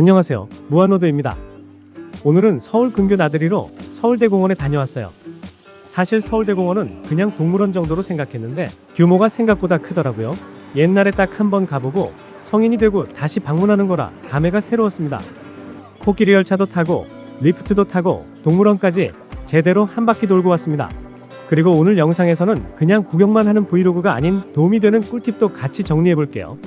안녕하세요. 무한로드입니다. 오늘은 서울 근교 나들이로 서울대공원에 다녀왔어요. 사실 서울대공원은 그냥 동물원 정도로 생각했는데 규모가 생각보다 크더라고요. 옛날에 딱 한 번 가보고 성인이 되고 다시 방문하는 거라 감회가 새로웠습니다. 코끼리 열차도 타고 리프트도 타고 동물원까지 제대로 한 바퀴 돌고 왔습니다. 그리고 오늘 영상에서는 그냥 구경만 하는 브이로그가 아닌 도움이 되는 꿀팁도 같이 정리해 볼게요.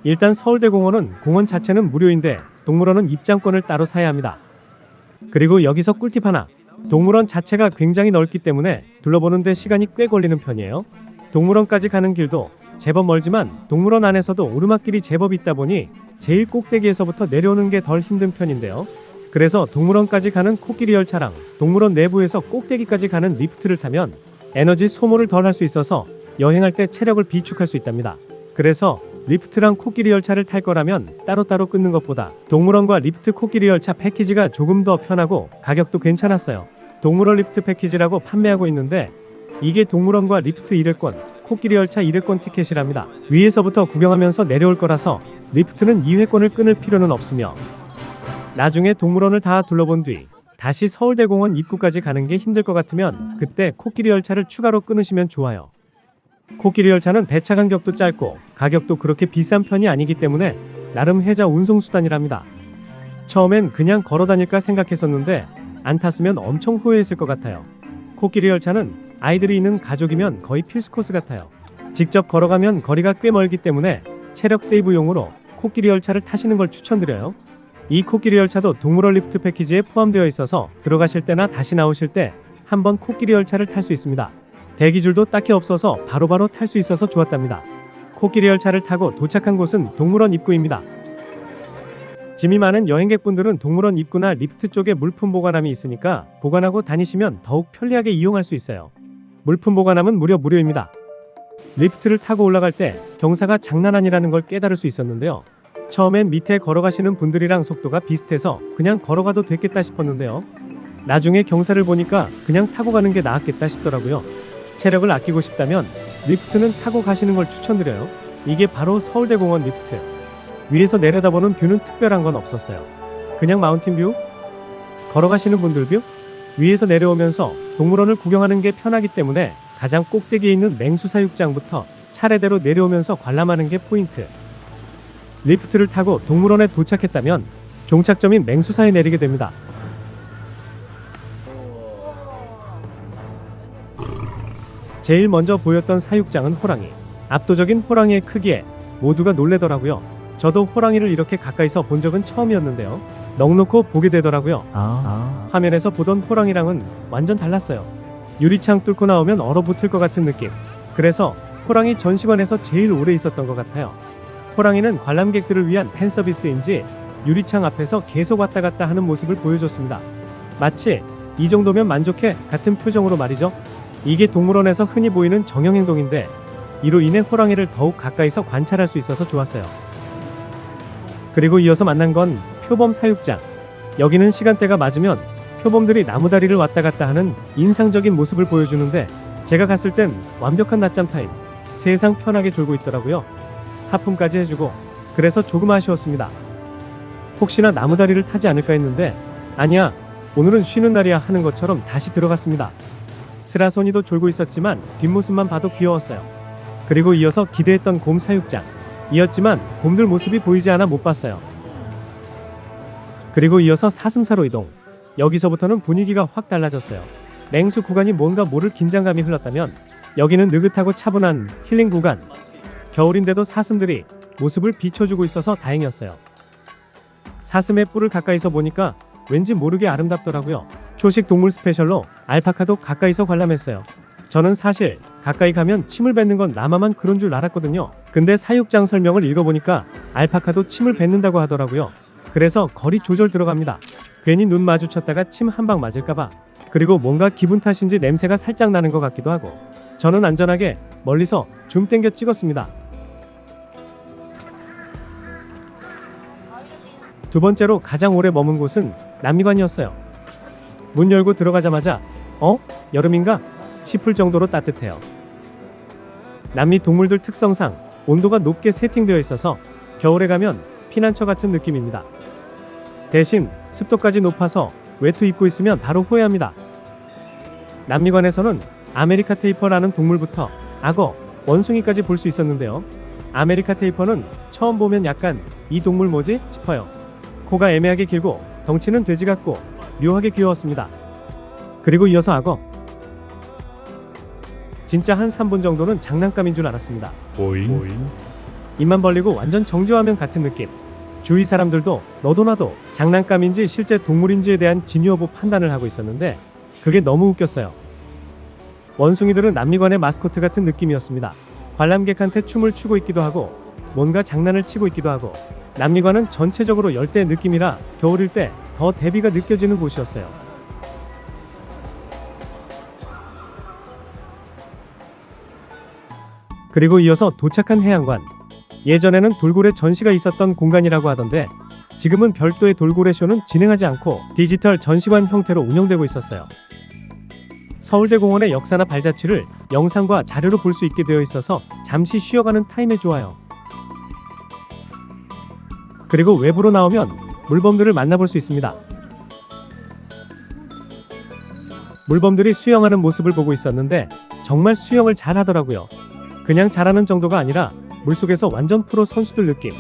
일단 서울대공원은 공원 자체는 무료인데 동물원은 입장권을 따로 사야 합니다. 그리고 여기서 꿀팁 하나. 동물원 자체가 굉장히 넓기 때문에 둘러보는데 시간이 꽤 걸리는 편이에요. 동물원까지 가는 길도 제법 멀지만 동물원 안에서도 오르막길이 제법 있다 보니 제일 꼭대기에서부터 내려오는 게 덜 힘든 편인데요. 그래서 동물원까지 가는 코끼리 열차랑 동물원 내부에서 꼭대기까지 가는 리프트를 타면 에너지 소모를 덜 할 수 있어서 여행할 때 체력을 비축할 수 있답니다. 그래서 리프트랑 코끼리 열차를 탈 거라면 따로따로 끊는 것보다 동물원과 리프트 코끼리 열차 패키지가 조금 더 편하고 가격도 괜찮았어요. 동물원 리프트 패키지라고 판매하고 있는데 이게 동물원과 리프트 1회권, 코끼리 열차 1회권 티켓이랍니다. 위에서부터 구경하면서 내려올 거라서 리프트는 2회권을 끊을 필요는 없으며 나중에 동물원을 다 둘러본 뒤 다시 서울대공원 입구까지 가는 게 힘들 것 같으면 그때 코끼리 열차를 추가로 끊으시면 좋아요. 코끼리 열차는 배차 간격도 짧고 가격도 그렇게 비싼 편이 아니기 때문에 나름 혜자 운송수단이랍니다. 처음엔 그냥 걸어 다닐까 생각했었는데 안 탔으면 엄청 후회했을 것 같아요. 코끼리 열차는 아이들이 있는 가족이면 거의 필수 코스 같아요. 직접 걸어가면 거리가 꽤 멀기 때문에 체력 세이브용으로 코끼리 열차를 타시는 걸 추천드려요. 이 코끼리 열차도 동물원 리프트 패키지에 포함되어 있어서 들어가실 때나 다시 나오실 때 한번 코끼리 열차를 탈 수 있습니다. 대기줄도 딱히 없어서 바로바로 탈 수 있어서 좋았답니다. 코끼리 열차를 타고 도착한 곳은 동물원 입구입니다. 짐이 많은 여행객분들은 동물원 입구나 리프트 쪽에 물품 보관함이 있으니까 보관하고 다니시면 더욱 편리하게 이용할 수 있어요. 물품 보관함은 무료입니다. 리프트를 타고 올라갈 때 경사가 장난 아니라는 걸 깨달을 수 있었는데요. 처음엔 밑에 걸어가시는 분들이랑 속도가 비슷해서 그냥 걸어가도 됐겠다 싶었는데요. 나중에 경사를 보니까 그냥 타고 가는 게 나았겠다 싶더라고요. 체력을 아끼고 싶다면 리프트는 타고 가시는 걸 추천드려요. 이게 바로 서울대공원 리프트. 위에서 내려다보는 뷰는 특별한 건 없었어요. 그냥 마운틴 뷰? 걸어가시는 분들 뷰? 위에서 내려오면서 동물원을 구경하는 게 편하기 때문에 가장 꼭대기에 있는 맹수사육장부터 차례대로 내려오면서 관람하는 게 포인트. 리프트를 타고 동물원에 도착했다면 종착점인 맹수사에 내리게 됩니다. 제일 먼저 보였던 사육장은 호랑이. 압도적인 호랑이의 크기에 모두가 놀래더라고요. 저도 호랑이를 이렇게 가까이서 본 적은 처음이었는데요. 넋놓고 보게 되더라고요. 화면에서 보던 호랑이랑은 완전 달랐어요. 유리창 뚫고 나오면 얼어붙을 것 같은 느낌. 그래서 호랑이 전시관에서 제일 오래 있었던 것 같아요. 호랑이는 관람객들을 위한 팬서비스인지 유리창 앞에서 계속 왔다 갔다 하는 모습을 보여줬습니다. 마치 이 정도면 만족해 같은 표정으로 말이죠. 이게 동물원에서 흔히 보이는 정형행동인데 이로 인해 호랑이를 더욱 가까이서 관찰할 수 있어서 좋았어요. 그리고 이어서 만난 건 표범 사육장. 여기는 시간대가 맞으면 표범들이 나무다리를 왔다 갔다 하는 인상적인 모습을 보여주는데 제가 갔을 땐 완벽한 낮잠 타임. 세상 편하게 졸고 있더라고요. 하품까지 해주고 그래서 조금 아쉬웠습니다. 혹시나 나무다리를 타지 않을까 했는데 아니야, 오늘은 쉬는 날이야 하는 것처럼 다시 들어갔습니다. 스라소니도 졸고 있었지만 뒷모습만 봐도 귀여웠어요. 그리고 이어서 기대했던 곰 사육장 이었지만 곰들 모습이 보이지 않아 못 봤어요. 그리고 이어서 사슴사로 이동. 여기서부터는 분위기가 확 달라졌어요. 맹수 구간이 뭔가 모를 긴장감이 흘렀다면 여기는 느긋하고 차분한 힐링 구간. 겨울인데도 사슴들이 모습을 비춰주고 있어서 다행이었어요. 사슴의 뿔을 가까이서 보니까 왠지 모르게 아름답더라고요. 초식 동물 스페셜로 알파카도 가까이서 관람했어요. 저는 사실 가까이 가면 침을 뱉는 건 라마만 그런 줄 알았거든요. 근데 사육장 설명을 읽어보니까 알파카도 침을 뱉는다고 하더라고요. 그래서 거리 조절 들어갑니다. 괜히 눈 마주쳤다가 침 한 방 맞을까봐. 그리고 뭔가 기분 탓인지 냄새가 살짝 나는 것 같기도 하고. 저는 안전하게 멀리서 줌 땡겨 찍었습니다. 두 번째로 가장 오래 머문 곳은 남미관이었어요. 문 열고 들어가자마자 여름인가? 싶을 정도로 따뜻해요. 남미 동물들 특성상 온도가 높게 세팅되어 있어서 겨울에 가면 피난처 같은 느낌입니다. 대신 습도까지 높아서 외투 입고 있으면 바로 후회합니다. 남미관에서는 아메리카 테이퍼라는 동물부터 악어, 원숭이까지 볼 수 있었는데요. 아메리카 테이퍼는 처음 보면 약간 이 동물 뭐지? 싶어요. 코가 애매하게 길고 덩치는 돼지 같고 묘하게 귀여웠습니다. 그리고 이어서 악어. 진짜 한 3분 정도는 장난감인 줄 알았습니다. 보잉. 입만 벌리고 완전 정지화면 같은 느낌. 주위 사람들도 너도 나도 장난감인지 실제 동물인지에 대한 진위 여부 판단을 하고 있었는데 그게 너무 웃겼어요. 원숭이들은 남미관의 마스코트 같은 느낌이었습니다. 관람객한테 춤을 추고 있기도 하고 뭔가 장난을 치고 있기도 하고 남미관은 전체적으로 열대 느낌이라 겨울일 때 더 대비가 느껴지는 곳이었어요. 그리고 이어서 도착한 해양관. 예전에는 돌고래 전시가 있었던 공간이라고 하던데 지금은 별도의 돌고래 쇼는 진행하지 않고 디지털 전시관 형태로 운영되고 있었어요. 서울대공원의 역사나 발자취를 영상과 자료로 볼 수 있게 되어 있어서 잠시 쉬어가는 타임에 좋아요. 그리고 외부로 나오면 물범들을 만나볼 수 있습니다. 물범들이 수영하는 모습을 보고 있었는데 정말 수영을 잘 하더라고요. 그냥 잘하는 정도가 아니라 물속에서 완전 프로 선수들 느낌.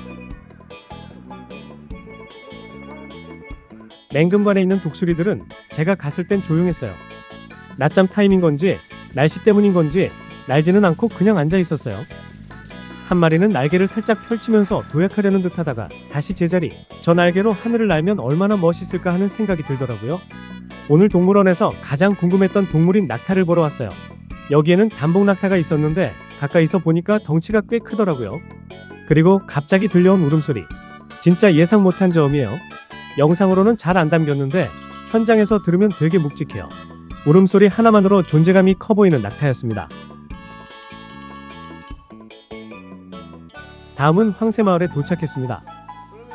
맹금관에 있는 독수리들은 제가 갔을 땐 조용했어요. 낮잠 타임인 건지 날씨 때문인 건지 날지는 않고 그냥 앉아 있었어요. 한 마리는 날개를 살짝 펼치면서 도약하려는 듯 하다가 다시 제자리. 저 날개로 하늘을 날면 얼마나 멋있을까 하는 생각이 들더라고요. 오늘 동물원에서 가장 궁금했던 동물인 낙타를 보러 왔어요. 여기에는 단복 낙타가 있었는데 가까이서 보니까 덩치가 꽤 크더라고요. 그리고 갑자기 들려온 울음소리. 진짜 예상 못한 점이에요. 영상으로는 잘 안 담겼는데 현장에서 들으면 되게 묵직해요. 울음소리 하나만으로 존재감이 커 보이는 낙타였습니다. 다음은 황새마을에 도착했습니다.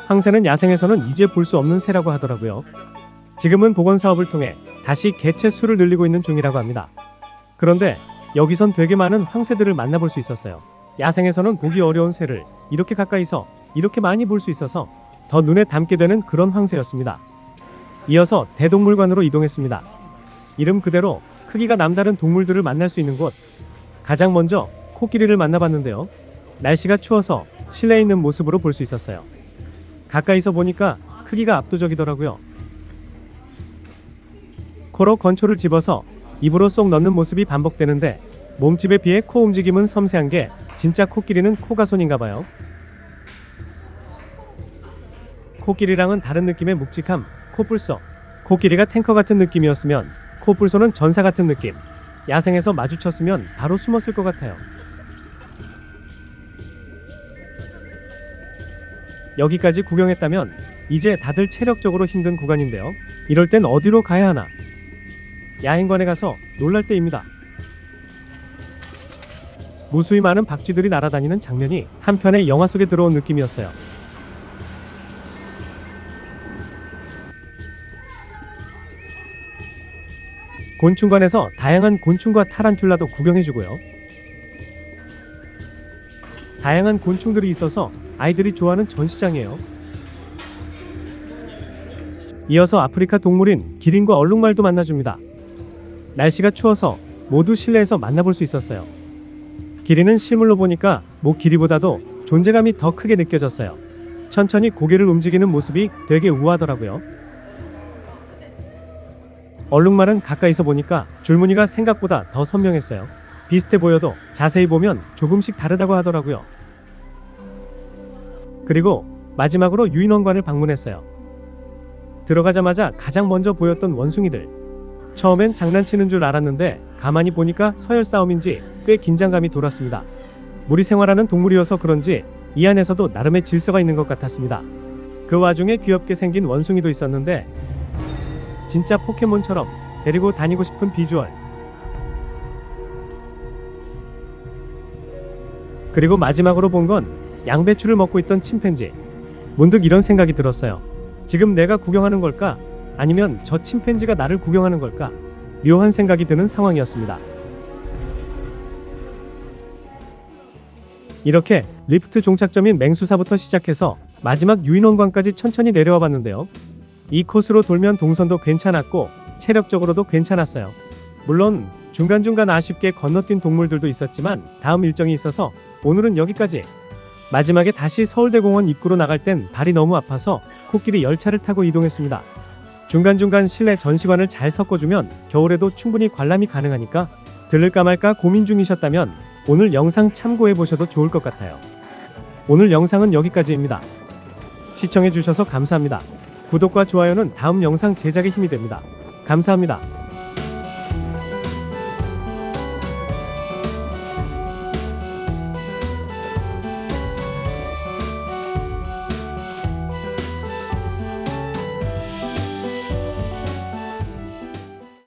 황새는 야생에서는 이제 볼 수 없는 새라고 하더라고요. 지금은 복원 사업을 통해 다시 개체 수를 늘리고 있는 중이라고 합니다. 그런데 여기선 되게 많은 황새들을 만나볼 수 있었어요. 야생에서는 보기 어려운 새를 이렇게 가까이서 이렇게 많이 볼 수 있어서 더 눈에 담게 되는 그런 황새였습니다. 이어서 대동물관으로 이동했습니다. 이름 그대로 크기가 남다른 동물들을 만날 수 있는 곳. 가장 먼저 코끼리를 만나봤는데요. 날씨가 추워서 실내에 있는 모습으로 볼 수 있었어요. 가까이서 보니까 크기가 압도적이더라고요. 코로 건초를 집어서 입으로 쏙 넣는 모습이 반복되는데 몸집에 비해 코 움직임은 섬세한 게 진짜 코끼리는 코가 손인가봐요. 코끼리랑은 다른 느낌의 묵직함, 코뿔소. 코끼리가 탱커 같은 느낌이었으면 코뿔소는 전사 같은 느낌. 야생에서 마주쳤으면 바로 숨었을 것 같아요. 여기까지 구경했다면 이제 다들 체력적으로 힘든 구간인데요. 이럴 땐 어디로 가야 하나? 야행관에 가서 놀랄 때입니다. 무수히 많은 박쥐들이 날아다니는 장면이 한편의 영화 속에 들어온 느낌이었어요. 곤충관에서 다양한 곤충과 타란툴라도 구경해주고요. 다양한 곤충들이 있어서 아이들이 좋아하는 전시장이에요. 이어서 아프리카 동물인 기린과 얼룩말도 만나줍니다. 날씨가 추워서 모두 실내에서 만나볼 수 있었어요. 기린은 실물로 보니까 목 길이보다도 존재감이 더 크게 느껴졌어요. 천천히 고개를 움직이는 모습이 되게 우아하더라고요. 얼룩말은 가까이서 보니까 줄무늬가 생각보다 더 선명했어요. 비슷해 보여도 자세히 보면 조금씩 다르다고 하더라고요. 그리고 마지막으로 유인원관을 방문했어요. 들어가자마자 가장 먼저 보였던 원숭이들. 처음엔 장난치는 줄 알았는데 가만히 보니까 서열 싸움인지 꽤 긴장감이 돌았습니다. 무리 생활하는 동물이어서 그런지 이 안에서도 나름의 질서가 있는 것 같았습니다. 그 와중에 귀엽게 생긴 원숭이도 있었는데 진짜 포켓몬처럼 데리고 다니고 싶은 비주얼. 그리고 마지막으로 본 건 양배추를 먹고 있던 침팬지. 문득 이런 생각이 들었어요. 지금 내가 구경하는 걸까? 아니면 저 침팬지가 나를 구경하는 걸까? 묘한 생각이 드는 상황이었습니다. 이렇게 리프트 종착점인 맹수사부터 시작해서 마지막 유인원관까지 천천히 내려와 봤는데요. 이 코스로 돌면 동선도 괜찮았고 체력적으로도 괜찮았어요. 물론 중간중간 아쉽게 건너뛴 동물들도 있었지만 다음 일정이 있어서 오늘은 여기까지. 마지막에 다시 서울대공원 입구로 나갈 땐 발이 너무 아파서 코끼리 열차를 타고 이동했습니다. 중간중간 실내 전시관을 잘 섞어주면 겨울에도 충분히 관람이 가능하니까 들를까 말까 고민 중이셨다면 오늘 영상 참고해보셔도 좋을 것 같아요. 오늘 영상은 여기까지입니다. 시청해주셔서 감사합니다. 구독과 좋아요는 다음 영상 제작에 힘이 됩니다. 감사합니다.